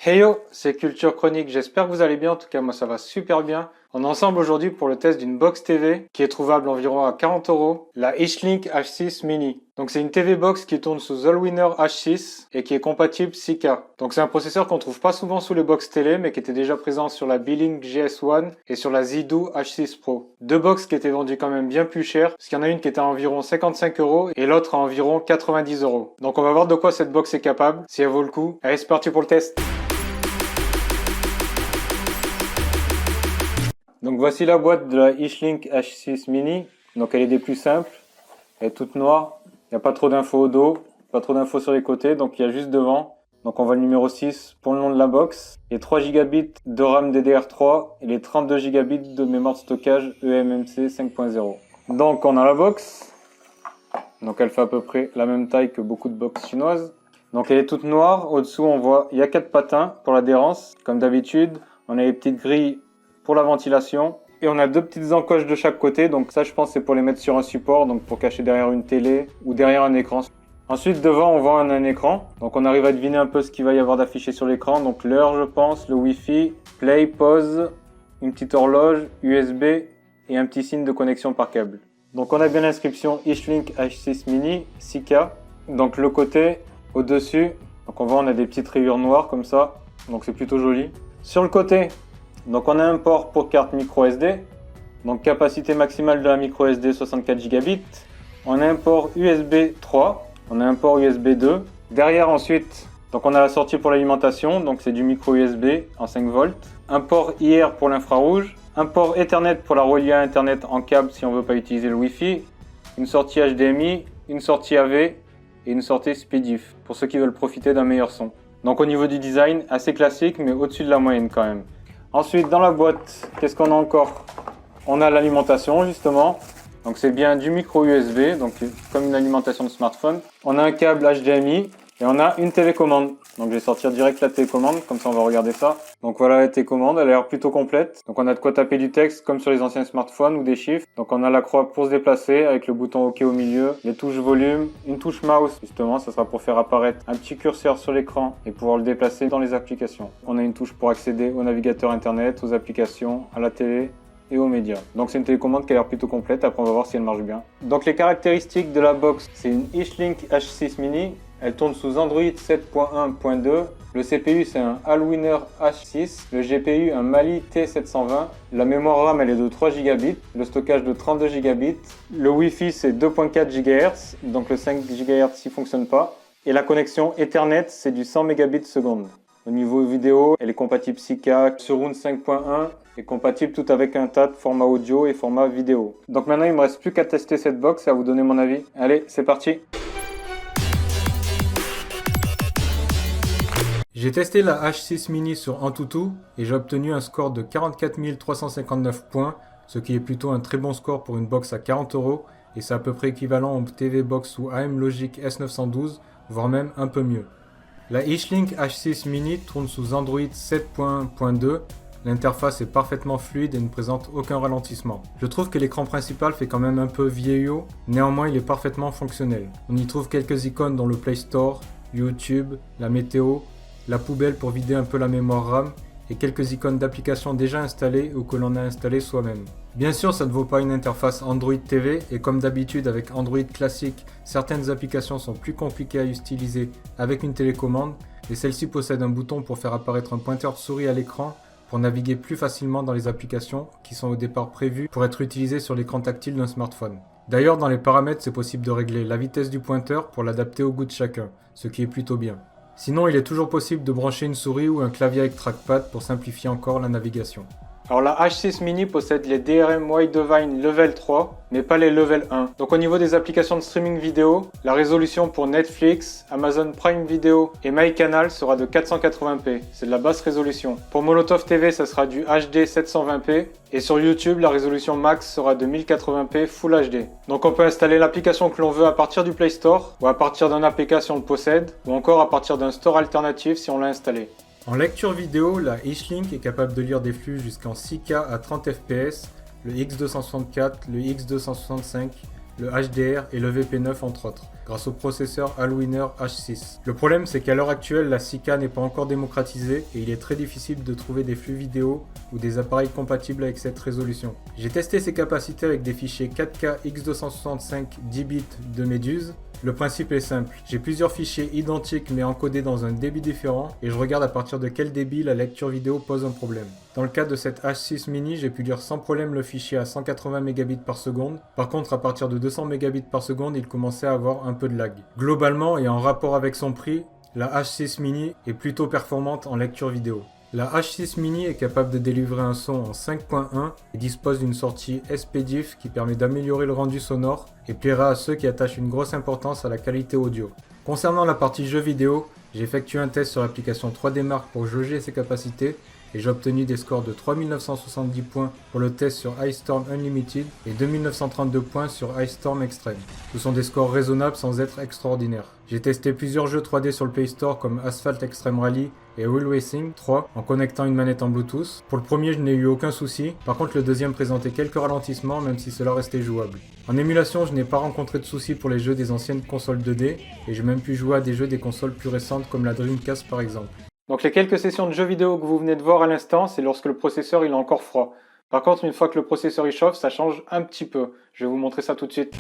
Hey yo, c'est Culture Chronique, j'espère que vous allez bien, en tout cas moi ça va super bien. On est ensemble aujourd'hui pour le test d'une box TV qui est trouvable environ à 40€, la Eastlink H6 Mini. Donc c'est une TV box qui tourne sous Allwinner H6 et qui est compatible 4K. Donc c'est un processeur qu'on trouve pas souvent sous les box télé mais qui était déjà présent sur la Beelink GS1 et sur la Xidu H6 Pro. Deux box qui étaient vendues quand même bien plus cher, parce qu'il y en a une qui était à environ 55€ et l'autre à environ 90€. Donc on va voir de quoi cette box est capable, si elle vaut le coup. Allez c'est parti pour le test. Donc voici la boîte de la Eastlink H6 Mini. Donc elle est des plus simples. Elle est toute noire. Il n'y a pas trop d'infos au dos. Pas trop d'infos sur les côtés. Donc il y a juste devant. Donc on voit le numéro 6 pour le nom de la box. Les 3 Go de RAM DDR3 et les 32 Go de mémoire de stockage eMMC 5.0. Donc on a la box. Donc elle fait à peu près la même taille que beaucoup de box chinoises. Donc elle est toute noire. Au-dessous on voit il y a 4 patins pour l'adhérence. Comme d'habitude. On a les petites grilles pour la ventilation et on a deux petites encoches de chaque côté, donc ça je pense c'est pour les mettre sur un support, donc pour cacher derrière une télé ou derrière un écran. Ensuite devant on voit un écran, donc on arrive à deviner un peu ce qu'il va y avoir d'affiché sur l'écran, donc l'heure je pense, le Wi-Fi, play, pause, une petite horloge, USB et un petit signe de connexion par câble. Donc on a bien l'inscription Eastlink H6 Mini 6K, donc le côté au-dessus, donc on voit on a des petites rayures noires comme ça, donc c'est plutôt joli. Sur le côté, donc on a un port pour carte micro SD, donc capacité maximale de la micro SD 64 Go. On a un port USB 3, on a un port USB 2. Derrière ensuite, donc on a la sortie pour l'alimentation, donc c'est du micro USB en 5 volts. Un port IR pour l'infrarouge, un port Ethernet pour la relier à Internet en câble si on ne veut pas utiliser le Wi-Fi, une sortie HDMI, une sortie AV et une sortie SpeedIF pour ceux qui veulent profiter d'un meilleur son. Donc au niveau du design, assez classique mais au-dessus de la moyenne quand même. Ensuite, dans la boîte, qu'est-ce qu'on a encore? On a l'alimentation, justement. Donc, c'est bien du micro USB, donc comme une alimentation de smartphone. On a un câble HDMI et on a une télécommande. Donc, je vais sortir direct la télécommande, comme ça on va regarder ça. Donc, voilà la télécommande, elle a l'air plutôt complète. Donc, on a de quoi taper du texte, comme sur les anciens smartphones ou des chiffres. Donc, on a la croix pour se déplacer, avec le bouton OK au milieu, les touches volume, une touche mouse, justement, ça sera pour faire apparaître un petit curseur sur l'écran et pouvoir le déplacer dans les applications. On a une touche pour accéder au navigateur internet, aux applications, à la télé et aux médias. Donc c'est une télécommande qui a l'air plutôt complète, après on va voir si elle marche bien. Donc les caractéristiques de la box, c'est une Eastlink H6 Mini, elle tourne sous Android 7.1.2, le CPU c'est un Allwinner H6, le GPU un Mali T720, la mémoire RAM elle est de 3 Go, le stockage de 32 Go, le Wi-Fi c'est 2.4 GHz, donc le 5 GHz ne fonctionne pas, et la connexion Ethernet c'est du 100 Mbps. Au niveau vidéo, elle est compatible 6K, Surround 5.1 et compatible tout avec un tas de formats audio et formats vidéo. Donc maintenant il ne me reste plus qu'à tester cette box et à vous donner mon avis. Allez, c'est parti! J'ai testé la H6 Mini sur Antutu et j'ai obtenu un score de 44 359 points, ce qui est plutôt un très bon score pour une box à 40€ et c'est à peu près équivalent aux TV Box ou AM Logic S912, voire même un peu mieux. La Eastlink H6 Mini tourne sous Android 7.1.2, l'interface est parfaitement fluide et ne présente aucun ralentissement. Je trouve que l'écran principal fait quand même un peu vieillot, néanmoins il est parfaitement fonctionnel. On y trouve quelques icônes dans le Play Store, YouTube, la météo, la poubelle pour vider un peu la mémoire RAM et quelques icônes d'applications déjà installées ou que l'on a installées soi-même. Bien sûr, ça ne vaut pas une interface Android TV et comme d'habitude avec Android classique, certaines applications sont plus compliquées à utiliser avec une télécommande et celle-ci possède un bouton pour faire apparaître un pointeur de souris à l'écran pour naviguer plus facilement dans les applications qui sont au départ prévues pour être utilisées sur l'écran tactile d'un smartphone. D'ailleurs, dans les paramètres, c'est possible de régler la vitesse du pointeur pour l'adapter au goût de chacun, ce qui est plutôt bien. Sinon, il est toujours possible de brancher une souris ou un clavier avec trackpad pour simplifier encore la navigation. Alors la H6 Mini possède les DRM Widevine Level 3, mais pas les Level 1. Donc au niveau des applications de streaming vidéo, la résolution pour Netflix, Amazon Prime Video et MyCanal sera de 480p, c'est de la basse résolution. Pour Molotov TV, ça sera du HD 720p, et sur YouTube, la résolution max sera de 1080p Full HD. Donc on peut installer l'application que l'on veut à partir du Play Store, ou à partir d'un APK si on le possède, ou encore à partir d'un store alternatif si on l'a installé. En lecture vidéo, la Eastlink est capable de lire des flux jusqu'en 6K à 30 fps, le X264, le X265, le HDR et le VP9 entre autres, grâce au processeur Allwinner H6. Le problème c'est qu'à l'heure actuelle, la 6K n'est pas encore démocratisée et il est très difficile de trouver des flux vidéo ou des appareils compatibles avec cette résolution. J'ai testé ses capacités avec des fichiers 4K X265 10 bits de Meduse. Le principe est simple, j'ai plusieurs fichiers identiques mais encodés dans un débit différent et je regarde à partir de quel débit la lecture vidéo pose un problème. Dans le cas de cette H6 mini, j'ai pu lire sans problème le fichier à 180 Mbps. Par contre, à partir de 200 Mbps, il commençait à avoir un peu de lag. Globalement et en rapport avec son prix, la H6 mini est plutôt performante en lecture vidéo. La H6 mini est capable de délivrer un son en 5.1 et dispose d'une sortie SPDIF qui permet d'améliorer le rendu sonore et plaira à ceux qui attachent une grosse importance à la qualité audio. Concernant la partie jeux vidéo, j'ai effectué un test sur l'application 3D Mark pour jauger ses capacités et j'ai obtenu des scores de 3970 points pour le test sur Ice Storm Unlimited et 2932 points sur Ice Storm Extreme. Ce sont des scores raisonnables sans être extraordinaires. J'ai testé plusieurs jeux 3D sur le Play Store comme Asphalt Extreme Rally et Wheel Racing 3 en connectant une manette en Bluetooth. Pour le premier, je n'ai eu aucun souci. Par contre, le deuxième présentait quelques ralentissements même si cela restait jouable. En émulation, je n'ai pas rencontré de soucis pour les jeux des anciennes consoles 2D et j'ai même pu jouer à des jeux des consoles plus récentes comme la Dreamcast par exemple. Donc les quelques sessions de jeux vidéo que vous venez de voir à l'instant, c'est lorsque le processeur il est encore froid. Par contre, une fois que le processeur il chauffe, ça change un petit peu. Je vais vous montrer ça tout de suite.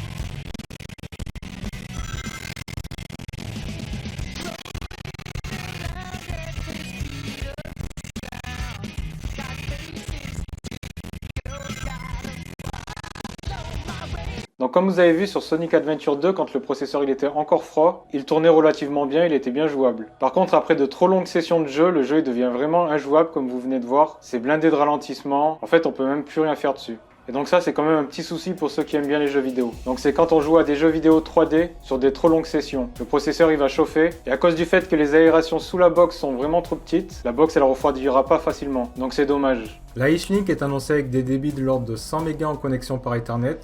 Donc comme vous avez vu sur Sonic Adventure 2, quand le processeur il était encore froid, il tournait relativement bien, il était bien jouable. Par contre, après de trop longues sessions de jeu, le jeu il devient vraiment injouable comme vous venez de voir. C'est blindé de ralentissement, en fait on peut même plus rien faire dessus. Et donc ça c'est quand même un petit souci pour ceux qui aiment bien les jeux vidéo. Donc c'est quand on joue à des jeux vidéo 3D sur des trop longues sessions. Le processeur il va chauffer et à cause du fait que les aérations sous la box sont vraiment trop petites, la box elle refroidira pas facilement. Donc c'est dommage. La H-Link est annoncée avec des débits de l'ordre de 100 Mbps en connexion par Ethernet.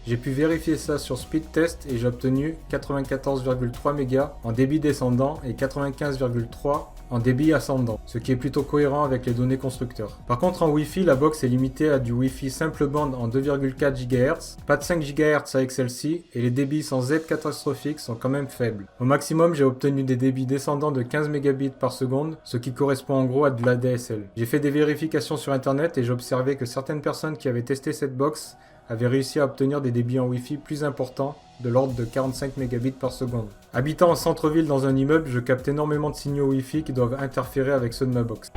J'ai pu vérifier ça sur Speedtest et j'ai obtenu 94,3 Mbps en débit descendant et 95,3 en débit ascendant, ce qui est plutôt cohérent avec les données constructeurs. Par contre en Wi-Fi, la box est limitée à du Wi-Fi simple bande en 2,4 GHz, pas de 5 GHz avec celle-ci et les débits sans Z catastrophique sont quand même faibles. Au maximum, j'ai obtenu des débits descendants de 15 Mbps, ce qui correspond en gros à de l'ADSL. J'ai fait des vérifications sur internet et j'ai observé que certaines personnes qui avaient testé cette box avaient réussi à obtenir des débits en Wi-Fi plus importants, de l'ordre de 45 Mbps. Habitant en centre-ville dans un immeuble, je capte énormément de signaux Wi-Fi qui doivent interférer avec ceux de ma box.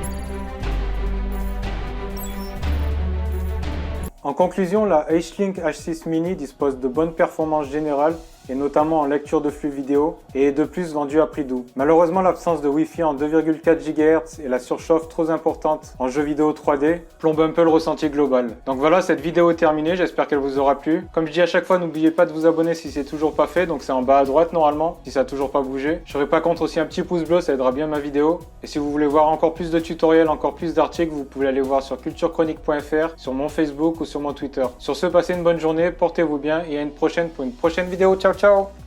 En conclusion, la H-Link H6 Mini dispose de bonnes performances générales et notamment en lecture de flux vidéo et est de plus vendue à prix doux. Malheureusement, l'absence de Wi-Fi en 2,4 GHz et la surchauffe trop importante en jeux vidéo 3D plombe un peu le ressenti global. Donc voilà, cette vidéo est terminée, j'espère qu'elle vous aura plu. Comme je dis à chaque fois, n'oubliez pas de vous abonner si c'est toujours pas fait, donc c'est en bas à droite normalement, si ça n'a toujours pas bougé. Je serai pas contre aussi un petit pouce bleu, ça aidera bien ma vidéo. Et si vous voulez voir encore plus de tutoriels, encore plus d'articles, vous pouvez aller voir sur culturechronique.fr, sur mon Facebook ou sur mon Twitter. Sur ce, passez une bonne journée, portez-vous bien et à une prochaine pour une prochaine vidéo. Ciao ciao!